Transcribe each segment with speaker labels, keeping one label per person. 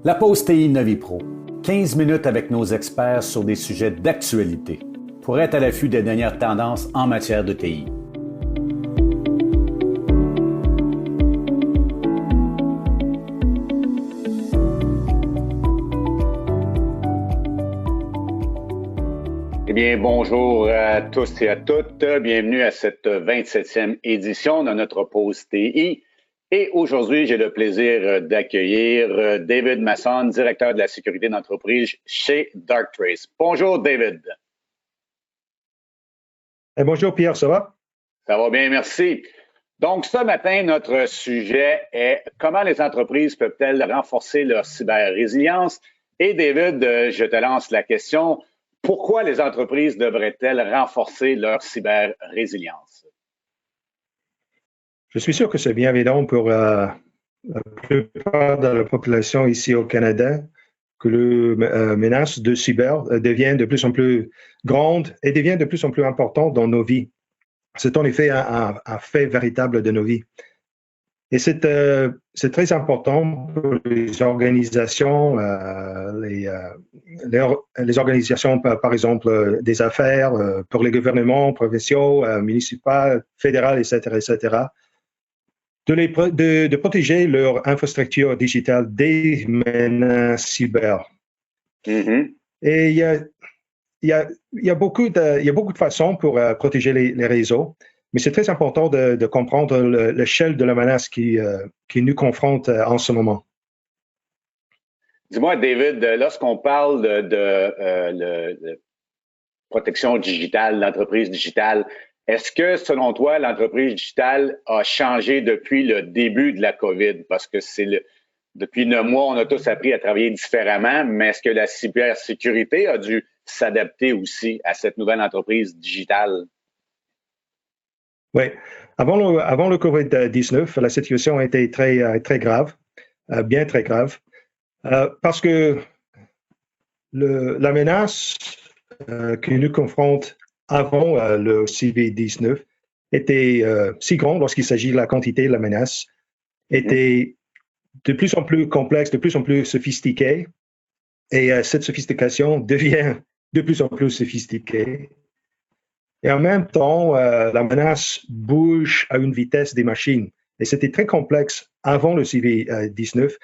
Speaker 1: La pause TI NaviPro. 15 minutes avec nos experts sur des sujets d'actualité pour être à l'affût des dernières tendances en matière de TI.
Speaker 2: Eh bien, bonjour à tous et à toutes. Bienvenue à cette 27e édition de notre pause TI. Et aujourd'hui, j'ai le plaisir d'accueillir David Masson, directeur de la sécurité d'entreprise chez Darktrace. Bonjour, David.
Speaker 3: Bonjour, Pierre, ça va?
Speaker 2: Ça va bien, merci. Donc, ce matin, notre sujet est comment les entreprises peuvent-elles renforcer leur cyber-résilience? Et David, je te lance la question. Pourquoi les entreprises devraient-elles renforcer leur cyber-résilience?
Speaker 3: Je suis sûr que c'est bien évident pour la plupart de la population ici au Canada que la menace de cyber devient de plus en plus grande et devient de plus en plus importante dans nos vies. C'est en effet un fait véritable de nos vies. Et c'est très important pour les organisations, les organisations, par exemple, des affaires, pour les gouvernements provinciaux, municipaux, fédéraux, etc., de protéger leur infrastructure digitale des menaces cyber.
Speaker 2: Mm-hmm.
Speaker 3: Et il y a beaucoup de façons pour protéger les réseaux, mais c'est très important de comprendre l'échelle de la menace qui nous confronte en ce moment.
Speaker 2: Dis-moi, David, lorsqu'on parle de protection digitale, l'entreprise digitale, est-ce que, selon toi, l'entreprise digitale a changé depuis le début de la COVID? Parce que depuis 9 mois, on a tous appris à travailler différemment, mais est-ce que la cybersécurité a dû s'adapter aussi à cette nouvelle entreprise digitale?
Speaker 3: Oui. Avant le COVID-19, la situation était très grave, bien très grave, parce que la menace qui nous confronte avant le COVID-19 était si grande lorsqu'il s'agit de la quantité de la menace, était de plus en plus complexe, de plus en plus sophistiquée, et cette sophistication devient de plus en plus sophistiquée. Et en même temps, la menace bouge à une vitesse des machines. Et c'était très complexe avant le COVID-19.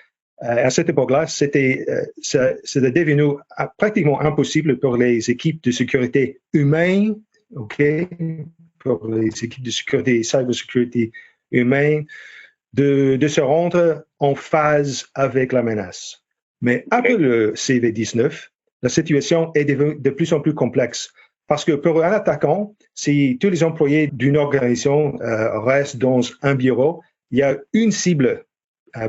Speaker 3: À cette époque-là, c'était devenu pratiquement impossible pour les équipes de sécurité humaines, pour les équipes de sécurité, cybersécurité humaine, de se rendre en phase avec la menace. Mais après le COVID-19, la situation est devenue de plus en plus complexe. Parce que pour un attaquant, si tous les employés d'une organisation restent dans un bureau, il y a une cible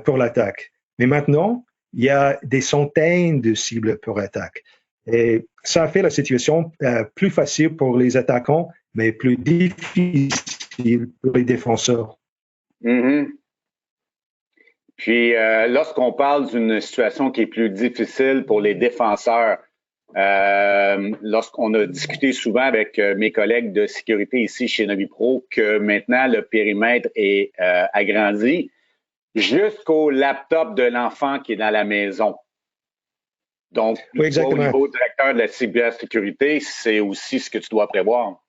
Speaker 3: pour l'attaque. Mais maintenant, il y a des centaines de cibles pour attaque. Et ça a fait la situation plus facile pour les attaquants, mais plus difficile pour les défenseurs.
Speaker 2: Mm-hmm. Puis, lorsqu'on parle d'une situation qui est plus difficile pour les défenseurs, lorsqu'on a discuté souvent avec mes collègues de sécurité ici chez NaviPro que maintenant le périmètre est agrandi jusqu'au laptop de l'enfant qui est dans la maison. Donc,
Speaker 3: oui,
Speaker 2: toi, au niveau directeur de la cybersécurité, c'est aussi ce que tu dois prévoir.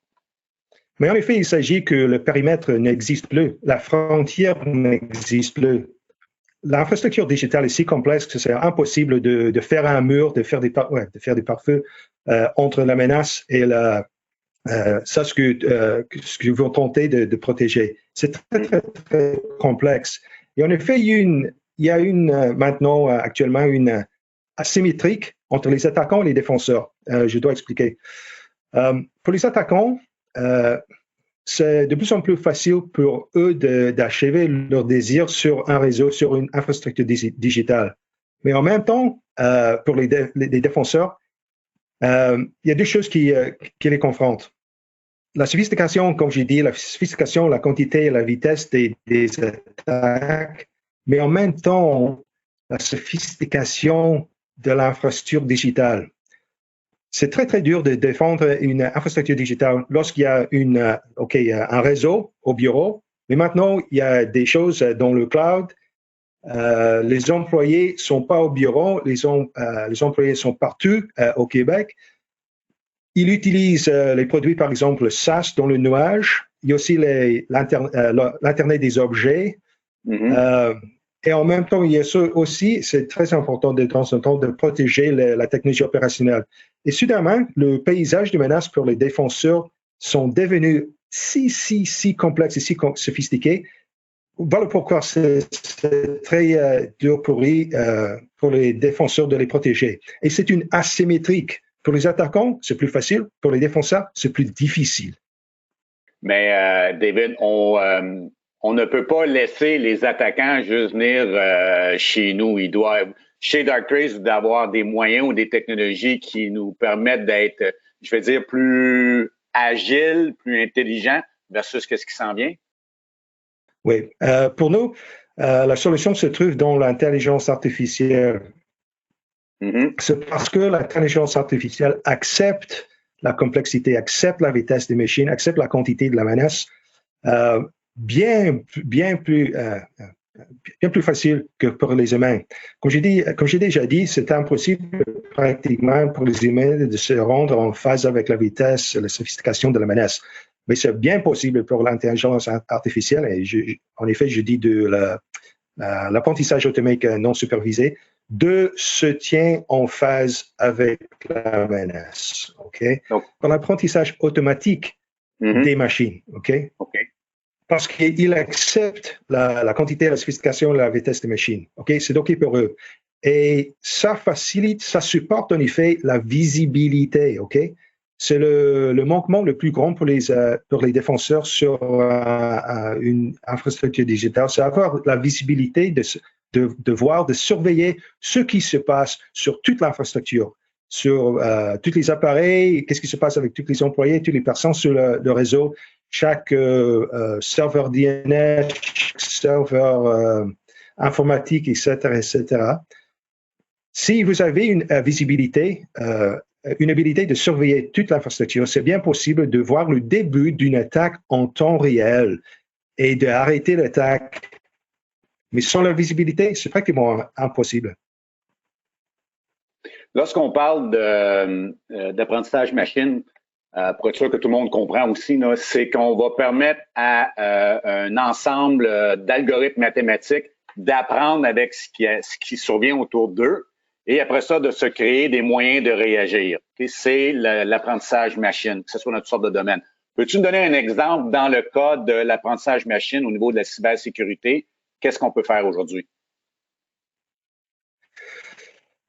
Speaker 3: Mais en effet, il s'agit que le périmètre n'existe plus, la frontière n'existe plus. L'infrastructure digitale est si complexe que c'est impossible de faire un mur, de faire des pare-feux entre la menace et ce que vous tentez de protéger. C'est très, très, très complexe. Et en effet, il y a maintenant actuellement une asymétrique entre les attaquants et les défenseurs. Je dois expliquer. Pour les attaquants, c'est de plus en plus facile pour eux d'achever leur désir sur un réseau, sur une infrastructure digitale. Mais en même temps, pour les défenseurs, il y a deux choses qui les confrontent. La sophistication, comme j'ai dit, la quantité et la vitesse des attaques, mais en même temps, la sophistication de l'infrastructure digitale. C'est très, très dur de défendre une infrastructure digitale lorsqu'il y a un réseau au bureau, mais maintenant, il y a des choses dans le cloud Les employés sont pas au bureau, les employés sont partout au Québec. Ils utilisent les produits, par exemple, SaaS dans le nuage. Il y a aussi l'Internet des objets. Et en même temps, il y a aussi, c'est très important de temps en temps de protéger la technologie opérationnelle. Et soudainement, le paysage de menaces pour les défenseurs sont devenus si complexes et si sophistiqués. Voilà pourquoi c'est très dur pour les défenseurs de les protéger. Et c'est une asymétrique. Pour les attaquants, c'est plus facile. Pour les défenseurs, c'est plus difficile.
Speaker 2: Mais David, on ne peut pas laisser les attaquants juste venir chez nous. Ils doivent, chez Darktrace, d'avoir des moyens ou des technologies qui nous permettent d'être, je vais dire, plus agiles, plus intelligents versus ce qui s'en vient.
Speaker 3: Oui. Pour nous, la solution se trouve dans l'intelligence artificielle. C'est parce que l'intelligence artificielle accepte la complexité, accepte la vitesse des machines, accepte la quantité de la menace bien plus facile que pour les humains. Comme j'ai déjà dit, c'est impossible pratiquement pour les humains de se rendre en phase avec la vitesse et la sophistication de la menace. Mais c'est bien possible pour l'intelligence artificielle, et en effet, je dis de l'apprentissage automatique non supervisé, de se tient en phase avec la menace. Okay? Pour l'apprentissage automatique des machines. Okay? Parce qu'il accepte la quantité, la sophistication, la vitesse des machines. Okay? C'est OK pour eux. Et ça facilite, ça supporte en effet la visibilité. Okay? C'est le manquement le plus grand pour les défenseurs sur une infrastructure digitale, c'est avoir la visibilité de voir, de surveiller ce qui se passe sur toute l'infrastructure, sur tous les appareils, qu'est-ce qui se passe avec tous les employés, toutes les personnes sur le réseau, chaque serveur DNS, chaque serveur informatique, etc. Si vous avez une visibilité, une habilité de surveiller toute l'infrastructure, c'est bien possible de voir le début d'une attaque en temps réel et d'arrêter l'attaque. Mais sans la visibilité, c'est pratiquement impossible.
Speaker 2: Lorsqu'on parle d'apprentissage machine, pour être sûr que tout le monde comprend aussi, c'est qu'on va permettre à un ensemble d'algorithmes mathématiques d'apprendre avec ce qui survient autour d'eux. Et après ça, de se créer des moyens de réagir. C'est l'apprentissage machine, que ce soit notre sorte de domaine. Peux-tu nous donner un exemple dans le cas de l'apprentissage machine au niveau de la cybersécurité? Qu'est-ce qu'on peut faire aujourd'hui?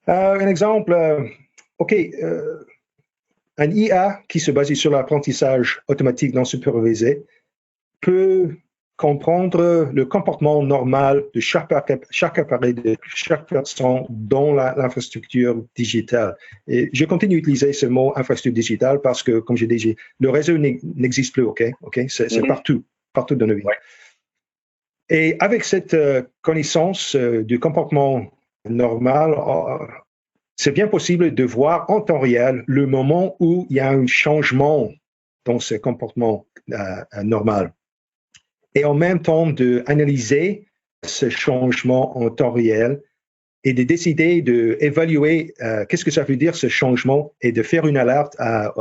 Speaker 3: Un exemple, un IA qui se base sur l'apprentissage automatique non supervisé peut comprendre le comportement normal de chaque appareil, de chaque personne dans l'infrastructure digitale. Et je continue d'utiliser ce mot infrastructure digitale parce que, comme j'ai dit, le réseau n'existe plus, c'est partout dans nos vies. Ouais. Et avec cette connaissance du comportement normal, c'est bien possible de voir en temps réel le moment où il y a un changement dans ce comportement normal. Et en même temps d'analyser ce changement en temps réel et de décider d'évaluer qu'est-ce que ça veut dire ce changement et de faire une alerte à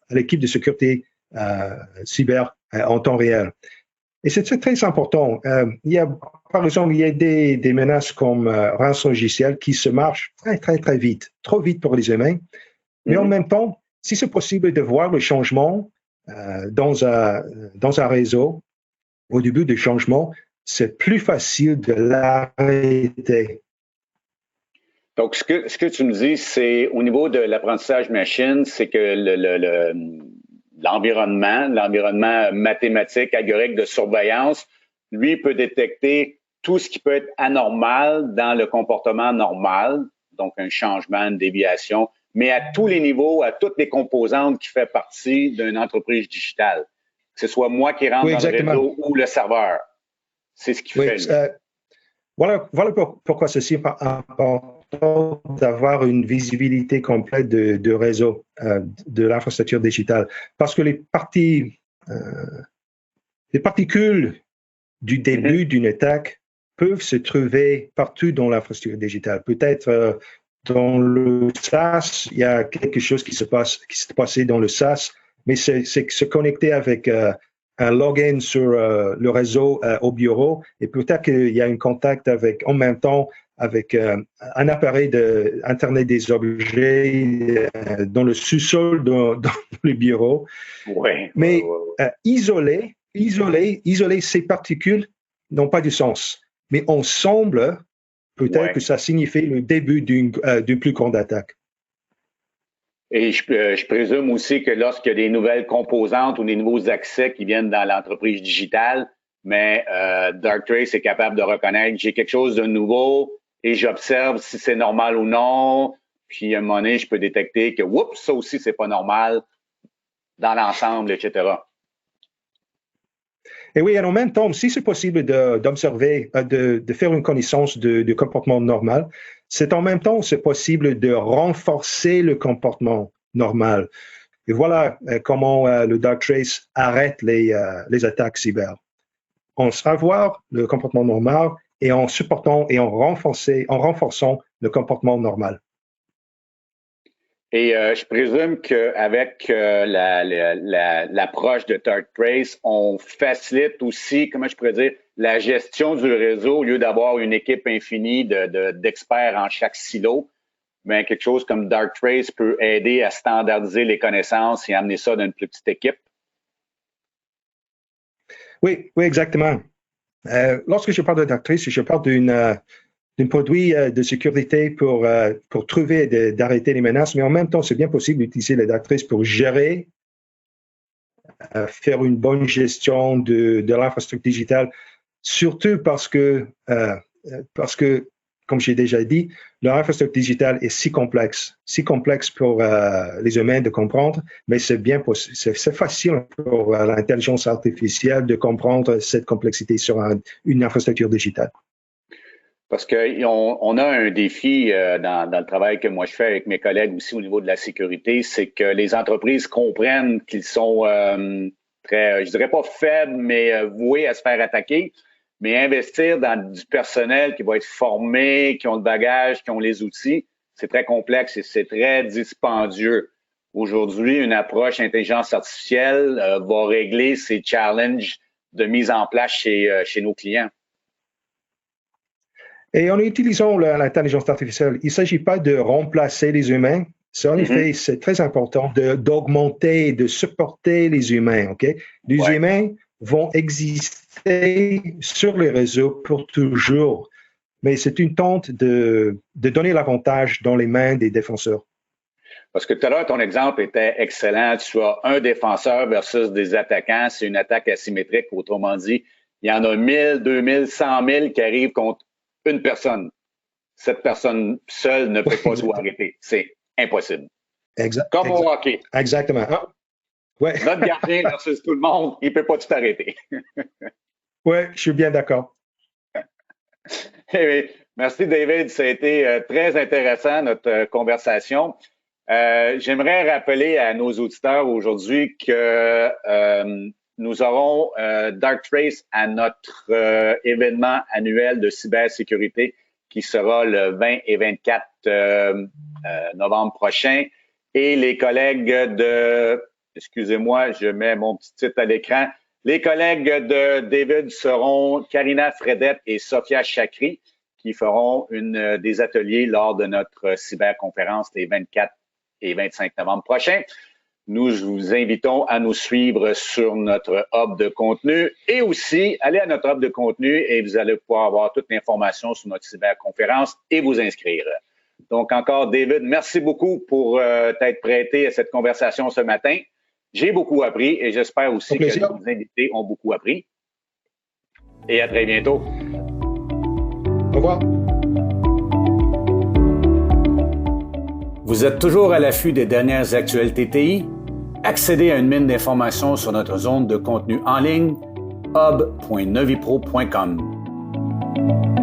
Speaker 3: l'équipe de sécurité cyber en temps réel. Et c'est très important. Par exemple, il y a des menaces comme rançon logiciel qui se marchent très vite, trop vite pour les humains. Mais en même temps, si c'est possible de voir le changement dans un réseau, au début du changement, c'est plus facile de l'arrêter.
Speaker 2: Donc, ce que tu me dis, c'est au niveau de l'apprentissage machine, c'est que l'environnement mathématique, algorithmique de surveillance, lui peut détecter tout ce qui peut être anormal dans le comportement normal, donc un changement, une déviation, mais à tous les niveaux, à toutes les composantes qui font partie d'une entreprise digitale. Que ce soit moi qui rentre dans le réseau ou le serveur. C'est ce qui fait.
Speaker 3: Voilà pourquoi c'est important d'avoir une visibilité complète de réseau, de l'infrastructure digitale. Parce que les particules du début d'une attaque peuvent se trouver partout dans l'infrastructure digitale. Peut-être dans le SaaS, il y a quelque chose qui s'est passé dans le SaaS, mais c'est se connecter avec un login sur le réseau au bureau, et peut-être qu'il y a un contact en même temps avec un appareil d'Internet des objets dans le sous-sol dans le bureau.
Speaker 2: Ouais,
Speaker 3: mais isoler ces particules n'ont pas de sens. Mais ensemble, peut-être que ça signifie le début d'une plus grande attaque.
Speaker 2: Et je présume aussi que lorsqu'il y a des nouvelles composantes ou des nouveaux accès qui viennent dans l'entreprise digitale, mais Darktrace est capable de reconnaître j'ai quelque chose de nouveau et j'observe si c'est normal ou non. Puis à un moment donné, je peux détecter que oups, ça aussi, c'est pas normal dans l'ensemble, etc.
Speaker 3: Et oui, et en même temps, si c'est possible d'observer, de faire une connaissance du comportement normal, c'est en même temps, c'est possible de renforcer le comportement normal. Et voilà comment le Darktrace arrête les attaques cyber. En savoir le comportement normal et en supportant et en renforçant le comportement normal.
Speaker 2: Et je présume qu'avec l'approche de Darktrace, on facilite aussi, comment je pourrais dire, la gestion du réseau au lieu d'avoir une équipe infinie d'experts en chaque silo. Mais quelque chose comme Darktrace peut aider à standardiser les connaissances et amener ça dans une plus petite équipe.
Speaker 3: Oui, exactement. Lorsque je parle de Darktrace, je parle d'un produit de sécurité pour trouver et d'arrêter les menaces, mais en même temps, c'est bien possible d'utiliser la Darktrace pour gérer, faire une bonne gestion de l'infrastructure digitale, surtout parce que, comme j'ai déjà dit, l'infrastructure digitale est si complexe pour les humains de comprendre, mais c'est facile pour l'intelligence artificielle de comprendre cette complexité sur une infrastructure digitale.
Speaker 2: Parce qu'on a un défi dans le travail que moi je fais avec mes collègues aussi au niveau de la sécurité, c'est que les entreprises comprennent qu'ils sont très, je dirais pas faibles, mais voués à se faire attaquer. Mais investir dans du personnel qui va être formé, qui ont le bagage, qui ont les outils, c'est très complexe et c'est très dispendieux. Aujourd'hui, une approche intelligence artificielle va régler ces challenges de mise en place chez nos clients.
Speaker 3: Et en utilisant l'intelligence artificielle, il ne s'agit pas de remplacer les humains. En effet, c'est très important d'augmenter, de supporter les humains. Okay? Les humains vont exister sur les réseaux pour toujours. Mais c'est une tente de donner l'avantage dans les mains des défenseurs.
Speaker 2: Parce que tout à l'heure, ton exemple était excellent. Tu as un défenseur versus des attaquants. C'est une attaque asymétrique. Autrement dit, il y en a 1000, 2000, 100 000 qui arrivent contre une personne. Cette personne seule ne peut pas tout arrêter. C'est impossible. Comme au hockey.
Speaker 3: Exactement. Ouais.
Speaker 2: Notre gardien versus tout le monde, il ne peut pas tout arrêter.
Speaker 3: Oui, je suis bien d'accord.
Speaker 2: Merci, David. Ça a été très intéressant, notre conversation. J'aimerais rappeler à nos auditeurs aujourd'hui que nous aurons Darktrace à notre événement annuel de cybersécurité qui sera le 20 et 24 novembre prochain. Et les collègues excusez-moi, je mets mon petit titre à l'écran. Les collègues de David seront Karina Fredette et Sophia Chakri qui feront des ateliers lors de notre cyberconférence les 24 et 25 novembre prochains. Nous vous invitons à nous suivre sur notre hub de contenu et aussi allez à notre hub de contenu et vous allez pouvoir avoir toute l'information sur notre cyberconférence et vous inscrire. Donc encore, David, merci beaucoup pour t'être prêté à cette conversation ce matin. J'ai beaucoup appris et j'espère aussi que nos invités ont beaucoup appris. Et à très bientôt.
Speaker 3: Au revoir.
Speaker 1: Vous êtes toujours à l'affût des dernières actualités TI? Accédez à une mine d'informations sur notre zone de contenu en ligne hub.novipro.com.